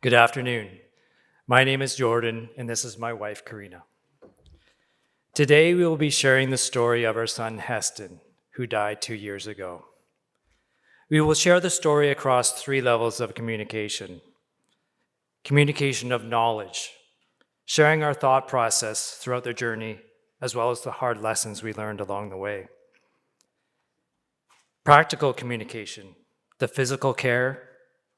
Good afternoon. My name is Jordan, and this is my wife, Kerena. Today, we will be sharing the story of our son, Heston, who died 2 years ago. We will share the story across 3 levels of communication. Communication of knowledge, sharing our thought process throughout the journey, as well as the hard lessons we learned along the way. Practical communication, the physical care,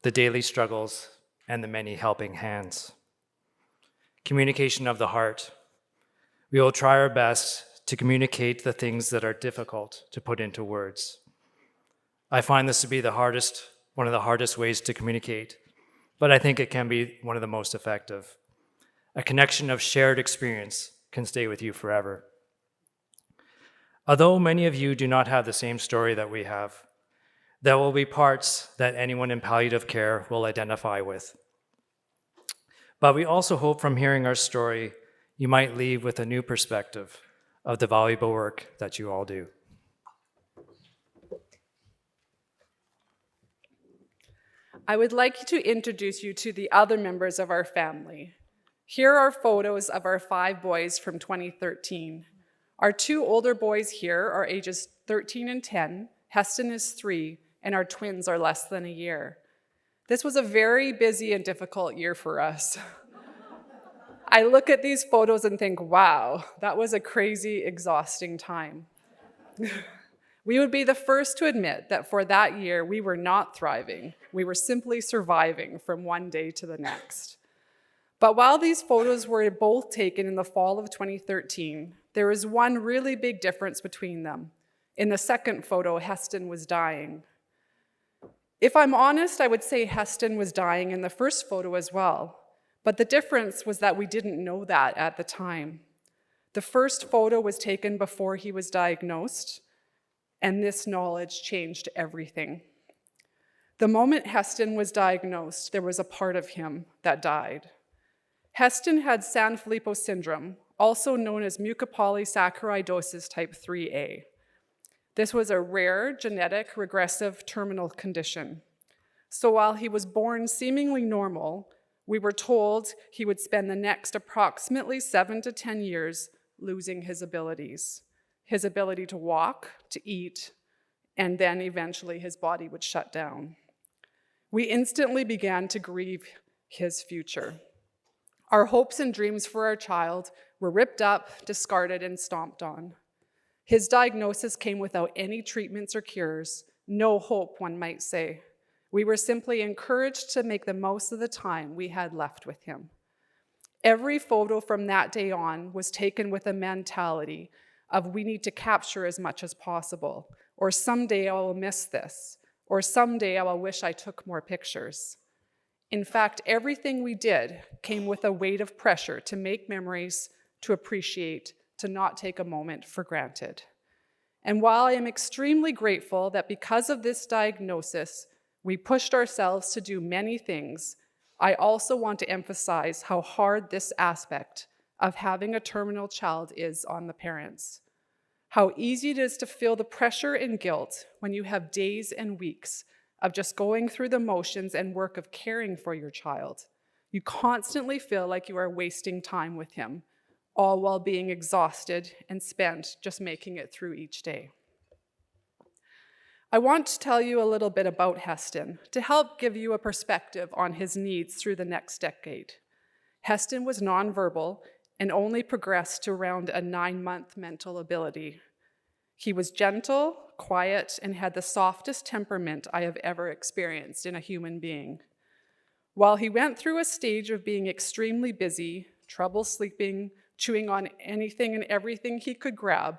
the daily struggles, and the many helping hands. Communication of the heart. We will try our best to communicate the things that are difficult to put into words. I find this to be one of the hardest ways to communicate, but I think it can be one of the most effective. A connection of shared experience can stay with you forever. Although many of you do not have the same story that we have, there will be parts that anyone in palliative care will identify with. But we also hope from hearing our story, you might leave with a new perspective of the valuable work that you all do. I would like to introduce you to the other members of our family. Here are photos of our 5 boys from 2013. Our 2 older boys here are ages 13 and 10, Heston is 3, and our twins are less than a year. This was a very busy and difficult year for us. I look at these photos and think, wow, that was a crazy, exhausting time. We would be the first to admit that for that year, we were not thriving. We were simply surviving from one day to the next. But while these photos were both taken in the fall of 2013, there was one really big difference between them. In the second photo, Heston was dying. If I'm honest, I would say Heston was dying in the first photo as well. But the difference was that we didn't know that at the time. The first photo was taken before he was diagnosed, and this knowledge changed everything. The moment Heston was diagnosed, there was a part of him that died. Heston had Sanfilippo syndrome, also known as mucopolysaccharidosis type 3A. This was a rare, genetic, regressive terminal condition. So while he was born seemingly normal, we were told he would spend the next approximately 7 to 10 years losing his abilities to walk, to eat, and then eventually his body would shut down. We instantly began to grieve his future. Our hopes and dreams for our child were ripped up, discarded, and stomped on. His diagnosis came without any treatments or cures, no hope, one might say. We were simply encouraged to make the most of the time we had left with him. Every photo from that day on was taken with a mentality of we need to capture as much as possible, or someday I will miss this, or someday I will wish I took more pictures. In fact, everything we did came with a weight of pressure to make memories, to appreciate, to not take a moment for granted. And while I am extremely grateful that because of this diagnosis, we pushed ourselves to do many things, I also want to emphasize how hard this aspect of having a terminal child is on the parents. How easy it is to feel the pressure and guilt when you have days and weeks of just going through the motions and work of caring for your child. You constantly feel like you are wasting time with him, all while being exhausted and spent just making it through each day. I want to tell you a little bit about Heston to help give you a perspective on his needs through the next decade. Heston was nonverbal and only progressed to around a 9-month mental ability. He was gentle, quiet, and had the softest temperament I have ever experienced in a human being. While he went through a stage of being extremely busy, trouble sleeping, chewing on anything and everything he could grab,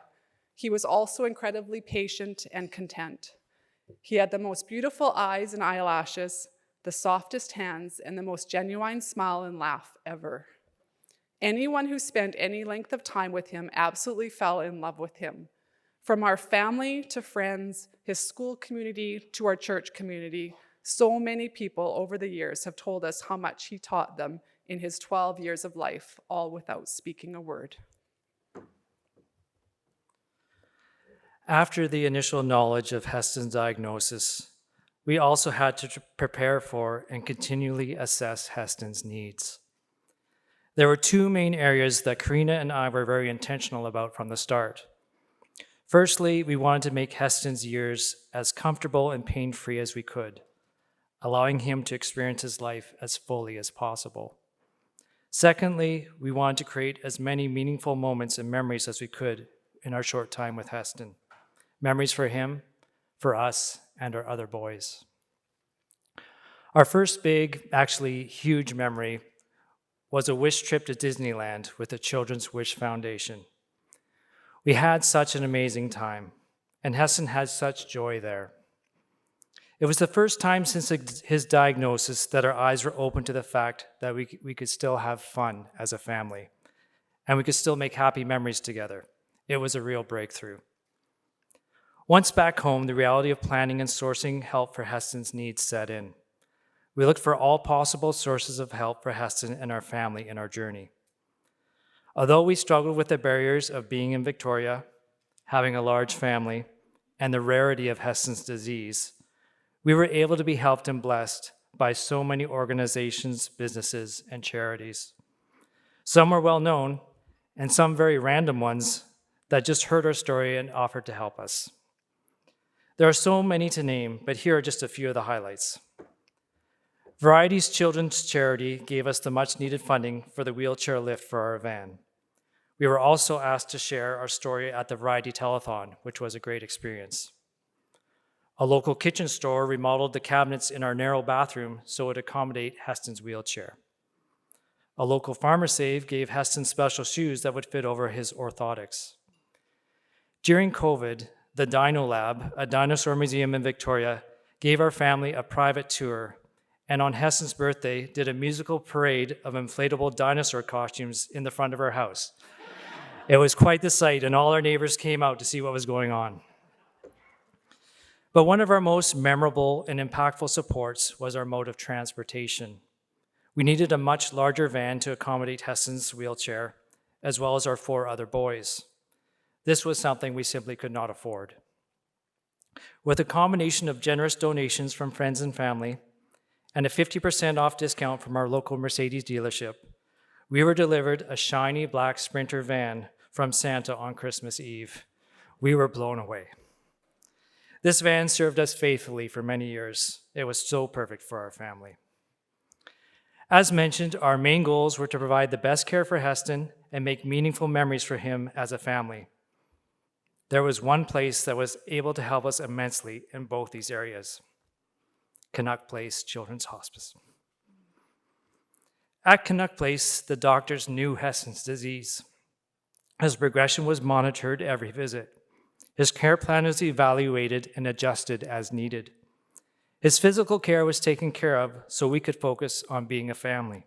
he was also incredibly patient and content. He had the most beautiful eyes and eyelashes, the softest hands, and the most genuine smile and laugh ever. Anyone who spent any length of time with him absolutely fell in love with him. From our family to friends, his school community to our church community, so many people over the years have told us how much he taught them in his 12 years of life, all without speaking a word. After the initial knowledge of Heston's diagnosis, we also had to prepare for and continually assess Heston's needs. There were two main areas that Kerena and I were very intentional about from the start. Firstly, we wanted to make Heston's years as comfortable and pain-free as we could, allowing him to experience his life as fully as possible. Secondly, we wanted to create as many meaningful moments and memories as we could in our short time with Heston. Memories for him, for us, and our other boys. Our first big, actually huge memory was a wish trip to Disneyland with the Children's Wish Foundation. We had such an amazing time, and Heston had such joy there. It was the first time since his diagnosis that our eyes were open to the fact that we could still have fun as a family, and we could still make happy memories together. It was a real breakthrough. Once back home, the reality of planning and sourcing help for Heston's needs set in. We looked for all possible sources of help for Heston and our family in our journey. Although we struggled with the barriers of being in Victoria, having a large family, and the rarity of Heston's disease, we were able to be helped and blessed by so many organizations, businesses, and charities. Some were well known, and some very random ones that just heard our story and offered to help us. There are so many to name, but here are just a few of the highlights. Variety's Children's Charity gave us the much-needed funding for the wheelchair lift for our van. We were also asked to share our story at the Variety Telethon, which was a great experience. A local kitchen store remodeled the cabinets in our narrow bathroom so it would accommodate Heston's wheelchair. A local farmer save gave Heston special shoes that would fit over his orthotics. During COVID, the Dino Lab, a dinosaur museum in Victoria, gave our family a private tour, and on Heston's birthday, did a musical parade of inflatable dinosaur costumes in the front of our house. It was quite the sight, and all our neighbors came out to see what was going on. But one of our most memorable and impactful supports was our mode of transportation. We needed a much larger van to accommodate Heston's wheelchair, as well as our 4 other boys. This was something we simply could not afford. With a combination of generous donations from friends and family, and a 50% off discount from our local Mercedes dealership, we were delivered a shiny black Sprinter van from Santa on Christmas Eve. We were blown away. This van served us faithfully for many years. It was so perfect for our family. As mentioned, our main goals were to provide the best care for Heston and make meaningful memories for him as a family. There was one place that was able to help us immensely in both these areas: Canuck Place Children's Hospice. At Canuck Place, the doctors knew Heston's disease. His progression was monitored every visit. His care plan was evaluated and adjusted as needed. His physical care was taken care of so we could focus on being a family.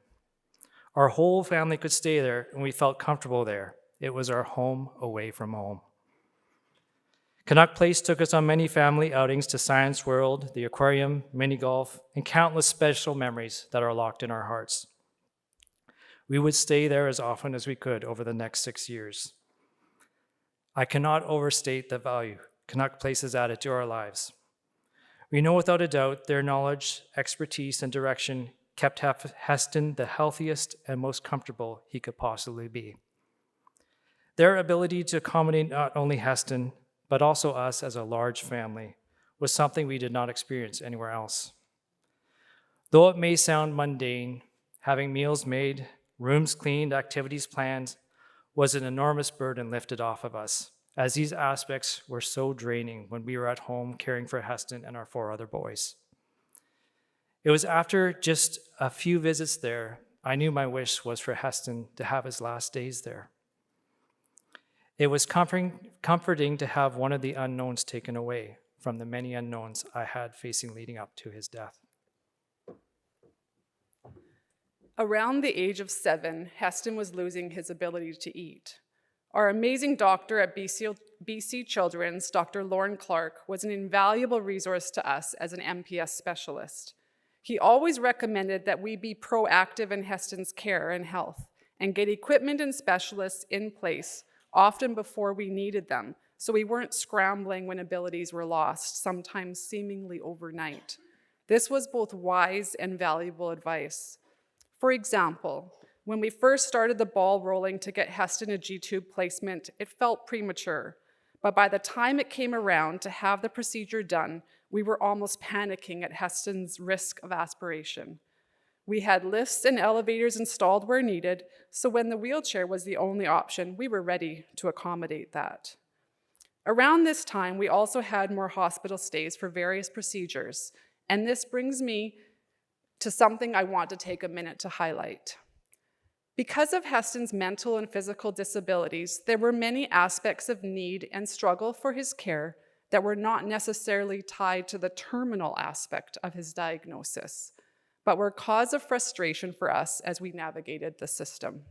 Our whole family could stay there, and we felt comfortable there. It was our home away from home. Canuck Place took us on many family outings to Science World, the aquarium, mini golf, and countless special memories that are locked in our hearts. We would stay there as often as we could over the next 6 years. I cannot overstate the value Canuck Place has added to our lives. We know without a doubt their knowledge, expertise, and direction kept Heston the healthiest and most comfortable he could possibly be. Their ability to accommodate not only Heston, but also us as a large family, was something we did not experience anywhere else. Though it may sound mundane, having meals made, rooms cleaned, activities planned, was an enormous burden lifted off of us, as these aspects were so draining when we were at home caring for Heston and our 4 other boys. It was after just a few visits there, I knew my wish was for Heston to have his last days there. It was comforting to have one of the unknowns taken away from the many unknowns I had facing leading up to his death. Around the age of 7, Heston was losing his ability to eat. Our amazing doctor at BC Children's, Dr. Lauren Clark, was an invaluable resource to us as an MPS specialist. He always recommended that we be proactive in Heston's care and health and get equipment and specialists in place often before we needed them, so we weren't scrambling when abilities were lost, sometimes seemingly overnight. This was both wise and valuable advice. For example, when we first started the ball rolling to get Heston a G-tube placement, it felt premature. But by the time it came around to have the procedure done, we were almost panicking at Heston's risk of aspiration. We had lifts and elevators installed where needed, so when the wheelchair was the only option, we were ready to accommodate that. Around this time, we also had more hospital stays for various procedures, and this brings me to something I want to take a minute to highlight. Because of Heston's mental and physical disabilities, there were many aspects of need and struggle for his care that were not necessarily tied to the terminal aspect of his diagnosis, but were cause of frustration for us as we navigated the system.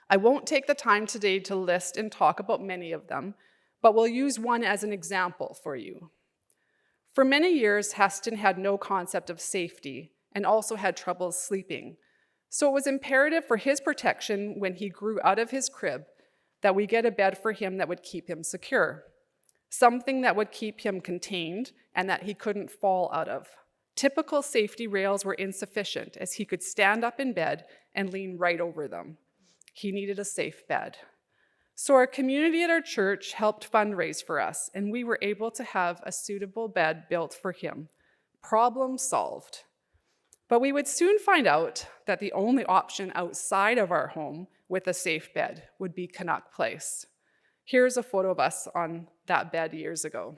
I won't take the time today to list and talk about many of them, but we'll use one as an example for you. For many years, Heston had no concept of safety and also had trouble sleeping. So it was imperative for his protection when he grew out of his crib that we get a bed for him that would keep him secure, something that would keep him contained and that he couldn't fall out of. Typical safety rails were insufficient as he could stand up in bed and lean right over them. He needed a safe bed. So our community at our church helped fundraise for us, and we were able to have a suitable bed built for him. Problem solved. But we would soon find out that the only option outside of our home with a safe bed would be Canuck Place. Here's a photo of us on that bed years ago.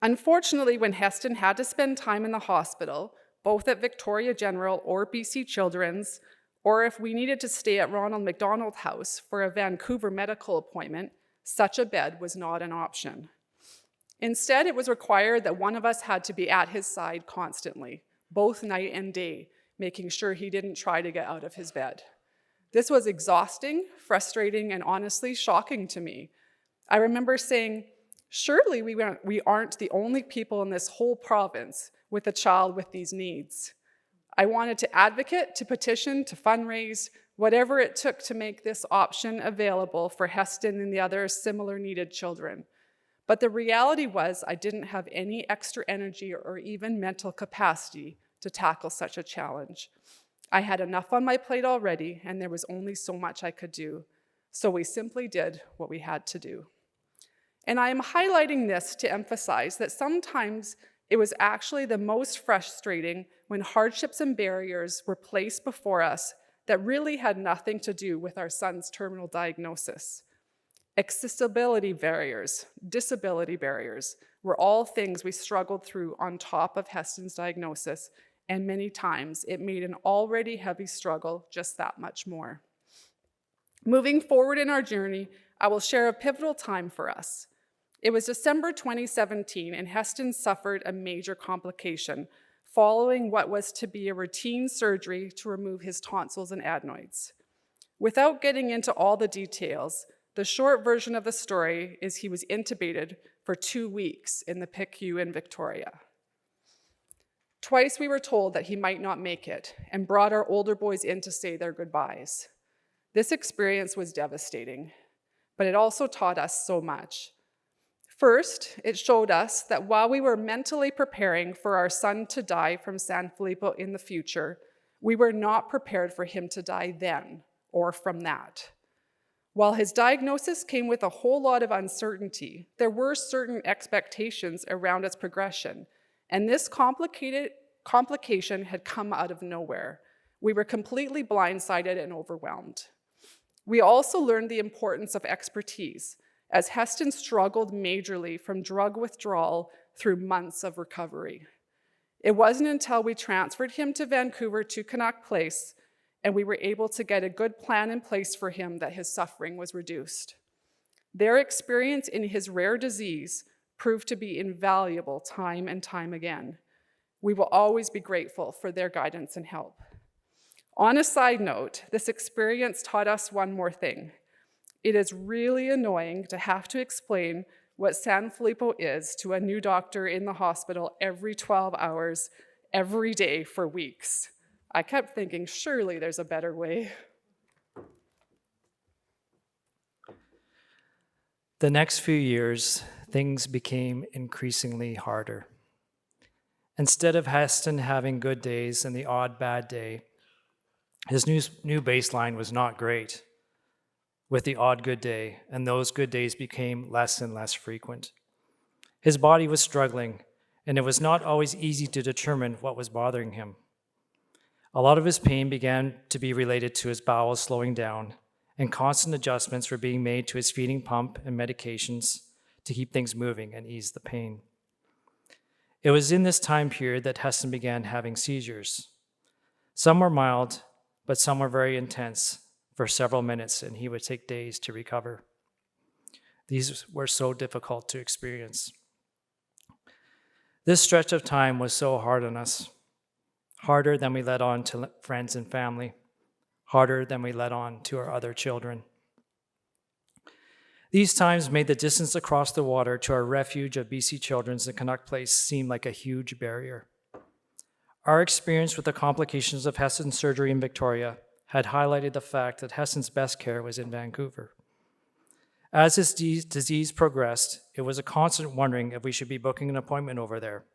Unfortunately, when Heston had to spend time in the hospital, both at Victoria General or BC Children's, or if we needed to stay at Ronald McDonald House for a Vancouver medical appointment, such a bed was not an option. Instead, it was required that one of us had to be at his side constantly, both night and day, making sure he didn't try to get out of his bed. This was exhausting, frustrating, and honestly shocking to me. I remember saying, surely we aren't the only people in this whole province with a child with these needs. I wanted to advocate, to petition, to fundraise, whatever it took to make this option available for Heston and the other similar needed children. But the reality was I didn't have any extra energy or even mental capacity to tackle such a challenge. I had enough on my plate already, and there was only so much I could do. So we simply did what we had to do. And I am highlighting this to emphasize that sometimes it was actually the most frustrating when hardships and barriers were placed before us that really had nothing to do with our son's terminal diagnosis. Accessibility barriers, disability barriers, were all things we struggled through on top of Heston's diagnosis, and many times it made an already heavy struggle just that much more. Moving forward in our journey, I will share a pivotal time for us. It was December 2017, and Heston suffered a major complication following what was to be a routine surgery to remove his tonsils and adenoids. Without getting into all the details, the short version of the story is he was intubated for 2 weeks in the PICU in Victoria. Twice we were told that he might not make it and brought our older boys in to say their goodbyes. This experience was devastating, but it also taught us so much. First, it showed us that while we were mentally preparing for our son to die from Sanfilippo in the future, we were not prepared for him to die then or from that. While his diagnosis came with a whole lot of uncertainty, there were certain expectations around its progression, and this complication had come out of nowhere. We were completely blindsided and overwhelmed. We also learned the importance of expertise, as Heston struggled majorly from drug withdrawal through months of recovery. It wasn't until we transferred him to Vancouver to Canuck Place and we were able to get a good plan in place for him that his suffering was reduced. Their experience in his rare disease proved to be invaluable time and time again. We will always be grateful for their guidance and help. On a side note, this experience taught us one more thing. It is really annoying to have to explain what Sanfilippo is to a new doctor in the hospital every 12 hours, every day for weeks. I kept thinking, surely there's a better way. The next few years, things became increasingly harder. Instead of Heston having good days and the odd bad day, his new baseline was not great, with the odd good day, and those good days became less and less frequent. His body was struggling, and it was not always easy to determine what was bothering him. A lot of his pain began to be related to his bowels slowing down, and constant adjustments were being made to his feeding pump and medications to keep things moving and ease the pain. It was in this time period that Heston began having seizures. Some were mild, but some were very intense for several minutes, and he would take days to recover. These were so difficult to experience. This stretch of time was so hard on us, harder than we let on to friends and family, harder than we let on to our other children. These times made the distance across the water to our refuge of BC Children's in Canuck Place seem like a huge barrier. Our experience with the complications of Heston's surgery in Victoria had highlighted the fact that Heston's best care was in Vancouver. As his disease progressed, it was a constant wondering if we should be booking an appointment over there.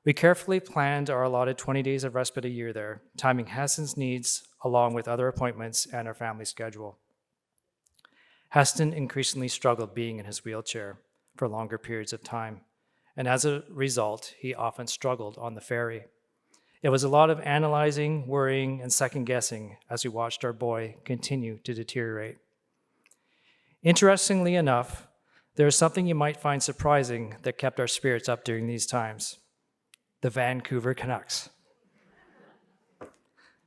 We carefully planned our allotted 20 days of respite a year there, timing Heston's needs along with other appointments and our family schedule. Heston increasingly struggled being in his wheelchair for longer periods of time, and as a result, he often struggled on the ferry. It was a lot of analyzing, worrying, and second-guessing as we watched our boy continue to deteriorate. Interestingly enough, there is something you might find surprising that kept our spirits up during these times: the Vancouver Canucks.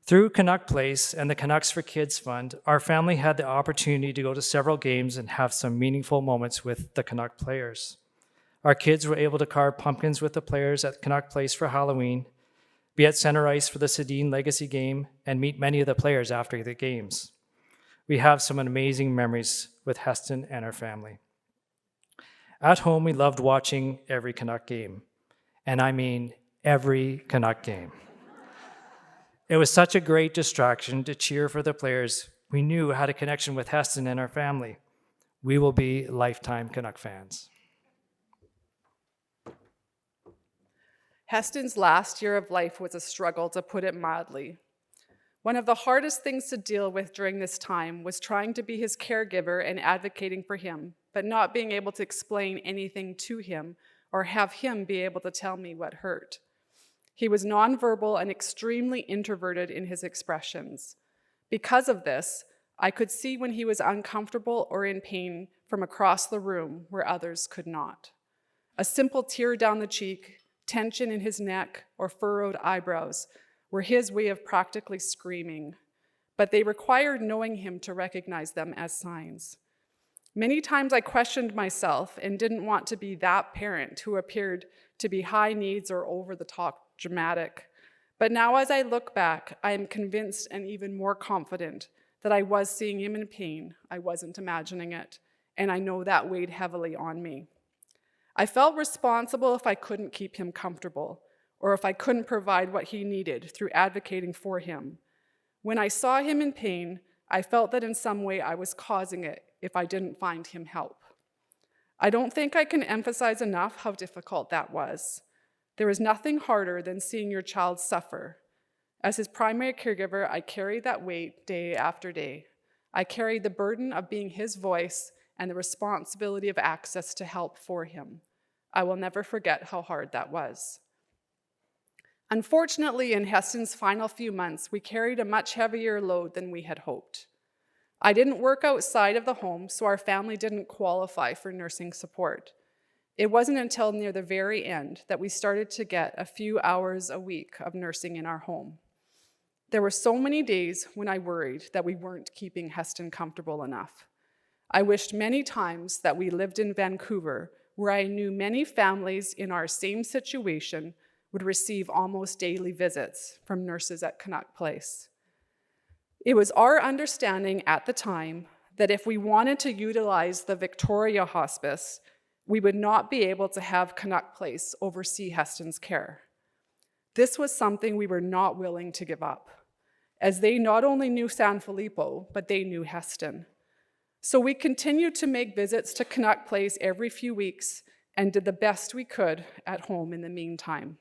Through Canuck Place and the Canucks for Kids Fund, our family had the opportunity to go to several games and have some meaningful moments with the Canuck players. Our kids were able to carve pumpkins with the players at Canuck Place for Halloween, be at Center Ice for the Sedin Legacy game, and meet many of the players after the games. We have some amazing memories with Heston and our family. At home, we loved watching every Canuck game, and I mean every Canuck game. It was such a great distraction to cheer for the players. We knew had a connection with Heston and our family. We will be lifetime Canuck fans. Heston's last year of life was a struggle, to put it mildly. One of the hardest things to deal with during this time was trying to be his caregiver and advocating for him, but not being able to explain anything to him or have him be able to tell me what hurt. He was nonverbal and extremely introverted in his expressions. Because of this, I could see when he was uncomfortable or in pain from across the room where others could not. A simple tear down the cheek, tension in his neck, or furrowed eyebrows were his way of practically screaming, but they required knowing him to recognize them as signs. Many times I questioned myself and didn't want to be that parent who appeared to be high needs or over-the-top dramatic. But now as I look back, I am convinced and even more confident that I was seeing him in pain. I wasn't imagining it, and I know that weighed heavily on me. I felt responsible if I couldn't keep him comfortable, or if I couldn't provide what he needed through advocating for him. When I saw him in pain, I felt that in some way I was causing it if I didn't find him help. I don't think I can emphasize enough how difficult that was. There is nothing harder than seeing your child suffer. As his primary caregiver, I carried that weight day after day. I carried the burden of being his voice and the responsibility of access to help for him. I will never forget how hard that was. Unfortunately, in Heston's final few months, we carried a much heavier load than we had hoped. I didn't work outside of the home, so our family didn't qualify for nursing support. It wasn't until near the very end that we started to get a few hours a week of nursing in our home. There were so many days when I worried that we weren't keeping Heston comfortable enough. I wished many times that we lived in Vancouver, where I knew many families in our same situation would receive almost daily visits from nurses at Canuck Place. It was our understanding at the time that if we wanted to utilize the Victoria Hospice, we would not be able to have Canuck Place oversee Heston's care. This was something we were not willing to give up, as they not only knew San Filippo, but they knew Heston. So we continued to make visits to Canuck Place every few weeks and did the best we could at home in the meantime.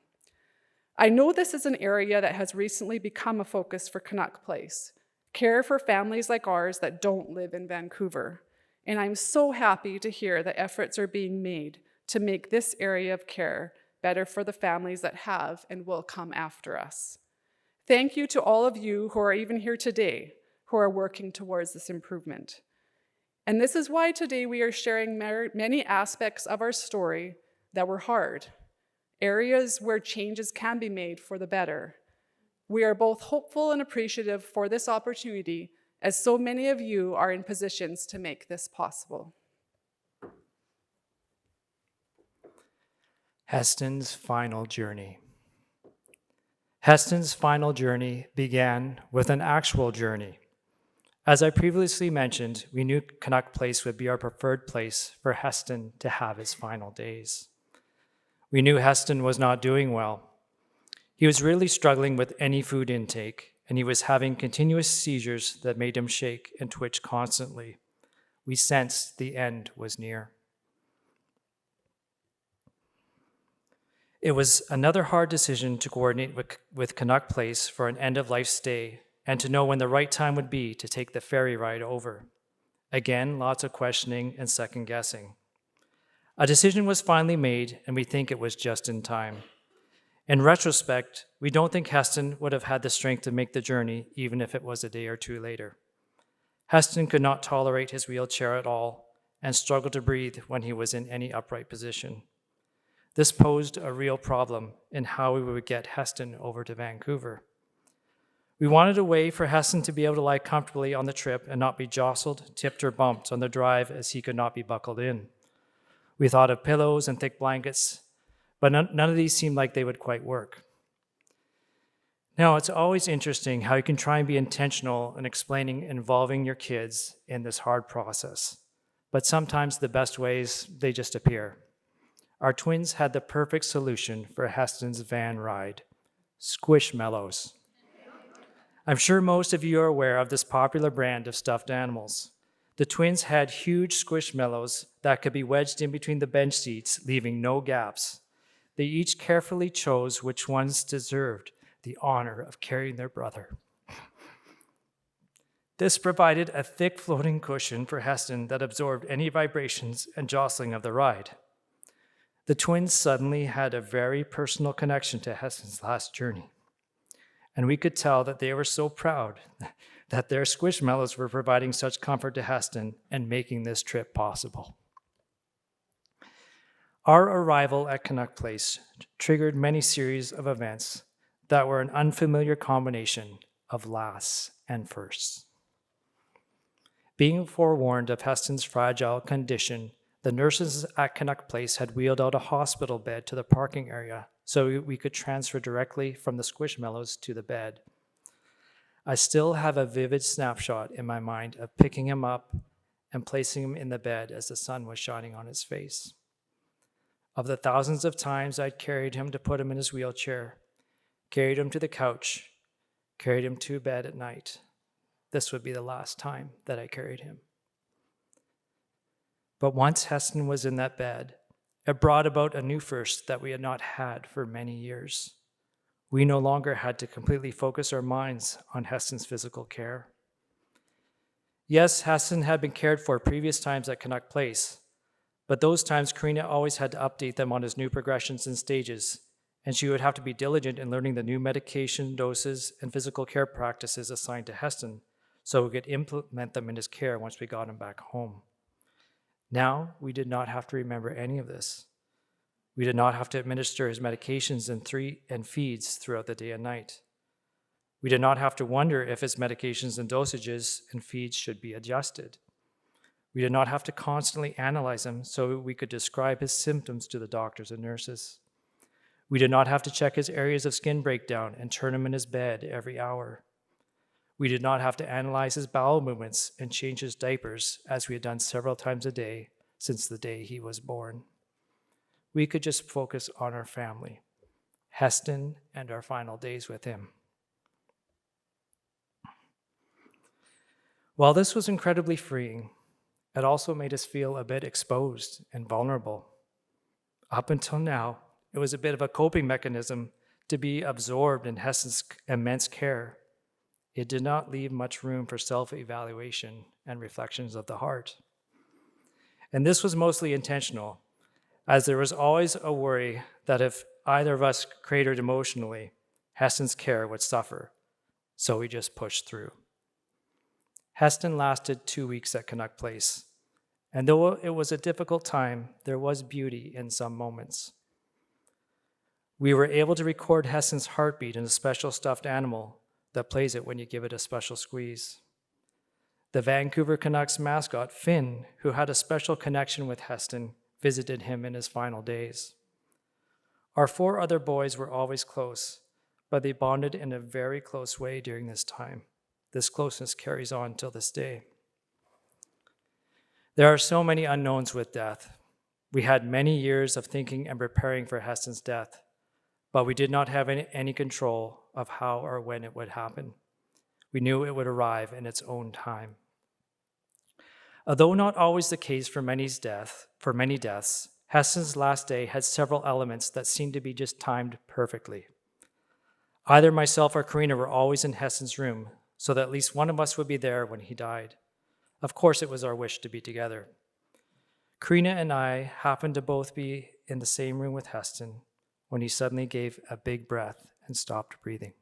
I know this is an area that has recently become a focus for Canuck Place, care for families like ours that don't live in Vancouver. And I'm so happy to hear that efforts are being made to make this area of care better for the families that have and will come after us. Thank you to all of you who are even here today, who are working towards this improvement. And this is why today we are sharing many aspects of our story that were hard, areas where changes can be made for the better. We are both hopeful and appreciative for this opportunity, as so many of you are in positions to make this possible. Heston's final journey. Heston's final journey began with an actual journey. As I previously mentioned, we knew Canuck Place would be our preferred place for Heston to have his final days. We knew Heston was not doing well. He was really struggling with any food intake, and he was having continuous seizures that made him shake and twitch constantly. We sensed the end was near. It was another hard decision to coordinate with Canuck Place for an end-of-life stay and to know when the right time would be to take the ferry ride over. Again, lots of questioning and second-guessing. A decision was finally made, and we think it was just in time. In retrospect, we don't think Heston would have had the strength to make the journey, even if it was a day or two later. Heston could not tolerate his wheelchair at all and struggled to breathe when he was in any upright position. This posed a real problem in how we would get Heston over to Vancouver. We wanted a way for Heston to be able to lie comfortably on the trip and not be jostled, tipped, or bumped on the drive as he could not be buckled in. We thought of pillows and thick blankets, but none of these seemed like they would quite work. Now, it's always interesting how you can try and be intentional in explaining involving your kids in this hard process, but sometimes the best ways, they just appear. Our twins had the perfect solution for Heston's van ride: Squishmallows. I'm sure most of you are aware of this popular brand of stuffed animals. The twins had huge Squishmallows that could be wedged in between the bench seats, leaving no gaps. They each carefully chose which ones deserved the honor of carrying their brother. This provided a thick floating cushion for Heston that absorbed any vibrations and jostling of the ride. The twins suddenly had a very personal connection to Heston's last journey, and we could tell that they were so proud that their Squishmallows were providing such comfort to Heston and making this trip possible. Our arrival at Canuck Place triggered many series of events that were an unfamiliar combination of lasts and firsts. Being forewarned of Heston's fragile condition, the nurses at Canuck Place had wheeled out a hospital bed to the parking area so we could transfer directly from the Squishmallows to the bed. I still have a vivid snapshot in my mind of picking him up and placing him in the bed as the sun was shining on his face. Of the thousands of times I'd carried him to put him in his wheelchair, carried him to the couch, carried him to bed at night, this would be the last time that I carried him. But once Heston was in that bed, it brought about a new first that we had not had for many years. We no longer had to completely focus our minds on Heston's physical care. Yes, Heston had been cared for previous times at Canuck Place, but those times Kerena always had to update them on his new progressions and stages, and she would have to be diligent in learning the new medication doses and physical care practices assigned to Heston so we could implement them in his care once we got him back home. Now, we did not have to remember any of this. We did not have to administer his medications and feeds throughout the day and night. We did not have to wonder if his medications and dosages and feeds should be adjusted. We did not have to constantly analyze him so we could describe his symptoms to the doctors and nurses. We did not have to check his areas of skin breakdown and turn him in his bed every hour. We did not have to analyze his bowel movements and change his diapers as we had done several times a day since the day he was born. We could just focus on our family, Heston, and our final days with him. While this was incredibly freeing, it also made us feel a bit exposed and vulnerable. Up until now, it was a bit of a coping mechanism to be absorbed in Heston's immense care, it did not leave much room for self-evaluation and reflections of the heart. And this was mostly intentional, as there was always a worry that if either of us cratered emotionally, Heston's care would suffer, so we just pushed through. Heston lasted 2 weeks at Canuck Place, and though it was a difficult time, there was beauty in some moments. We were able to record Heston's heartbeat in a special stuffed animal that plays it when you give it a special squeeze. The Vancouver Canucks mascot, Finn, who had a special connection with Heston, visited him in his final days. Our 4 other boys were always close, but they bonded in a very close way during this time. This closeness carries on till this day. There are so many unknowns with death. We had many years of thinking and preparing for Heston's death, but we did not have any control of how or when it would happen. We knew it would arrive in its own time. Although not always the case for many deaths, Heston's last day had several elements that seemed to be just timed perfectly. Either myself or Kerena were always in Heston's room, so that at least one of us would be there when he died. Of course, it was our wish to be together. Kerena and I happened to both be in the same room with Heston when he suddenly gave a big breath and stopped breathing.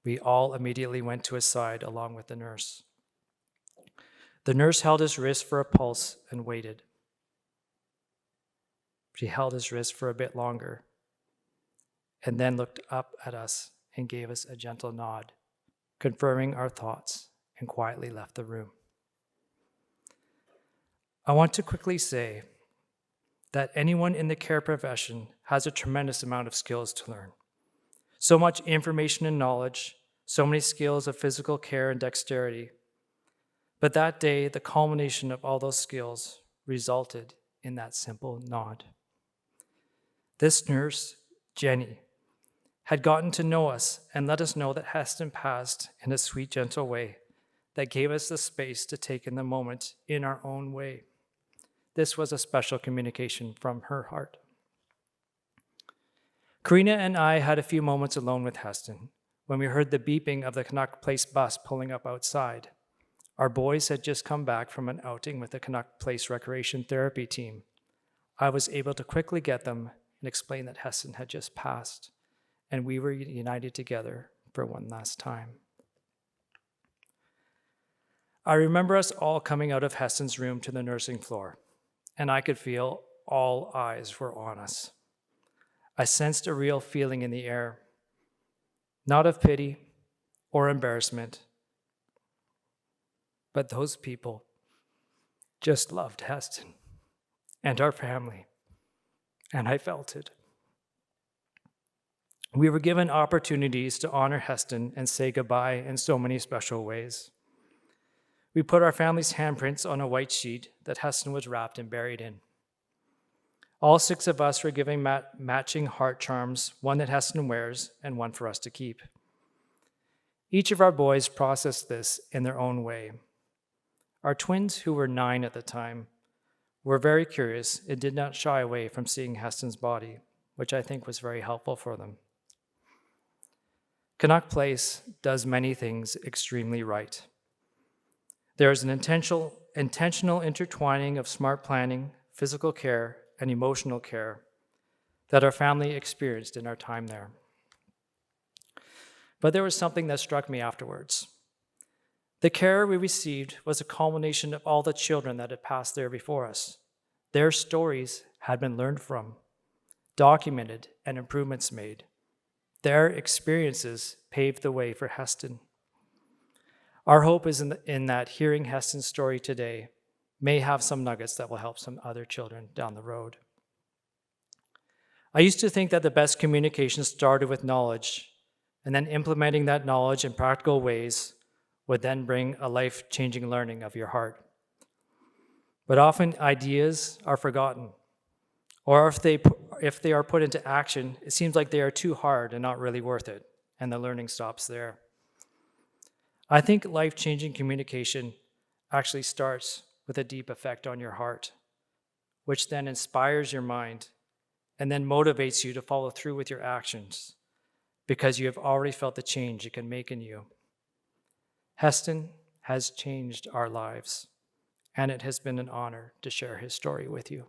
We all immediately went to his side along with the nurse. The nurse held his wrist for a pulse and waited. She held his wrist for a bit longer and then looked up at us and gave us a gentle nod, confirming our thoughts, and quietly left the room. I want to quickly say that anyone in the care profession has a tremendous amount of skills to learn. So much information and knowledge, so many skills of physical care and dexterity. But that day, the culmination of all those skills resulted in that simple nod. This nurse, Jenny, had gotten to know us and let us know that Heston passed in a sweet, gentle way that gave us the space to take in the moment in our own way. This was a special communication from her heart. Kerena and I had a few moments alone with Heston when we heard the beeping of the Canuck Place bus pulling up outside. Our boys had just come back from an outing with the Canuck Place Recreation Therapy team. I was able to quickly get them and explain that Heston had just passed, and we were united together for one last time. I remember us all coming out of Heston's room to the nursing floor, and I could feel all eyes were on us. I sensed a real feeling in the air, not of pity or embarrassment, but those people just loved Heston and our family, and I felt it. We were given opportunities to honor Heston and say goodbye in so many special ways. We put our family's handprints on a white sheet that Heston was wrapped and buried in. All 6 of us were given matching heart charms, one that Heston wears and one for us to keep. Each of our boys processed this in their own way. Our twins, who were 9 at the time, were very curious and did not shy away from seeing Heston's body, which I think was very helpful for them. Canuck Place does many things extremely right. There is an intentional intertwining of smart planning, physical care, and emotional care that our family experienced in our time there. But there was something that struck me afterwards. The care we received was a culmination of all the children that had passed there before us. Their stories had been learned from, documented, and improvements made. Their experiences paved the way for Heston. Our hope is in that hearing Heston's story today may have some nuggets that will help some other children down the road. I used to think that the best communication started with knowledge, and then implementing that knowledge in practical ways would then bring a life-changing learning of your heart. But often ideas are forgotten, or if they are put into action, it seems like they are too hard and not really worth it, and the learning stops there. I think life-changing communication actually starts with a deep effect on your heart, which then inspires your mind and then motivates you to follow through with your actions because you have already felt the change it can make in you. Heston has changed our lives, and it has been an honor to share his story with you.